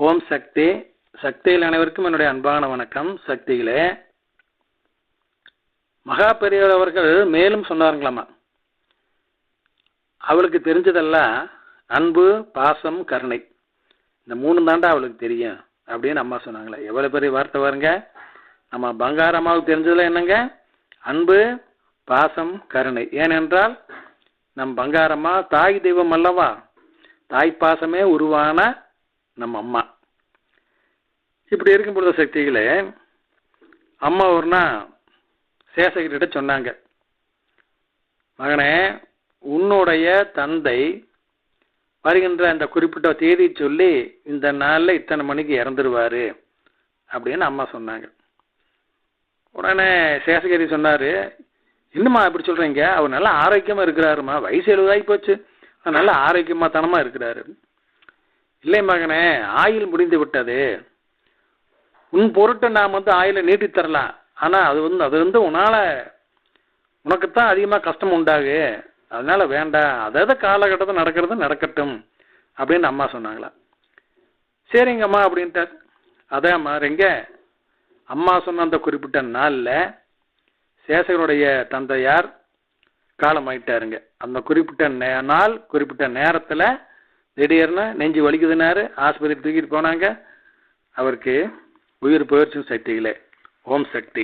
ஓம் சக்தி. சக்தியில் அனைவருக்கும் என்னுடைய அன்பான வணக்கம். சக்திகளே, மகா பெரியவர் அவர்கள் மேலும் சொன்னாருங்களாமா, அவளுக்கு தெரிஞ்சதெல்லாம் அன்பு, பாசம், கருணை, இந்த மூணு தாண்டா அவளுக்கு தெரியும் அப்படின்னு அம்மா சொன்னாங்களே. எவ்வளோ பெரிய வார்த்தை பாருங்க. நம்ம பங்கார அம்மாவுக்கு தெரிஞ்சதில் என்னங்க? அன்பு, பாசம், கருணை. ஏனென்றால் நம் பங்காரம்மா தாய் தெய்வம் அல்லவா, தாய் பாசமே உருவான நம்ம அம்மா. இப்படி இருக்கும் பொழுது சக்திகளே, அம்மா ஒரு நாள் சேஷகிட்ட சொன்னாங்க, மகனே, உன்னுடைய தந்தை வருகின்ற அந்த குறிப்பிட்ட தேதி சொல்லி இந்த நாளில் இத்தனை மணிக்கு இறந்துருவாரு அப்படின்னு அம்மா சொன்னாங்க. உடனே சேஷகிரி சொன்னார், இன்னுமா இப்படி சொல்கிறீங்க? அவர் நல்லா ஆரோக்கியமாக இருக்கிறாருமா, வயசு 70 ஆகி போச்சு, நல்லா ஆரோக்கியமாக தனமாக இருக்கிறாரு. இல்லை மகனே, ஆயுள் முடிந்து விட்டது, உன் பொருட்டு நாம் ஆயுளை நீட்டி தரலாம், ஆனால் அது உனக்குத்தான் அதிகமாக கஷ்டம் உண்டாகு, அதனால வேண்டாம், அதாவது காலகட்டத்தில் நடக்கிறது நடக்கட்டும் அப்படின்னு அம்மா சொன்னாங்களா. சரிங்கம்மா அப்படின்ட்டார். அதான் மாறுங்க, அம்மா சொன்ன அந்த குறிப்பிட்ட நாளில் சேஷகருடைய தந்தையார் காலமாயிட்டாருங்க. அந்த குறிப்பிட்ட நாள் குறிப்பிட்ட நேரத்தில் திடீர்னு நெஞ்சு வலிக்குதுனாரு, ஆஸ்பத்திரி தூக்கிட்டு போனாங்க. அவருக்கு உயிர் போயிடுச்சுன்னு சக்திகளே. ஓம் சக்தி.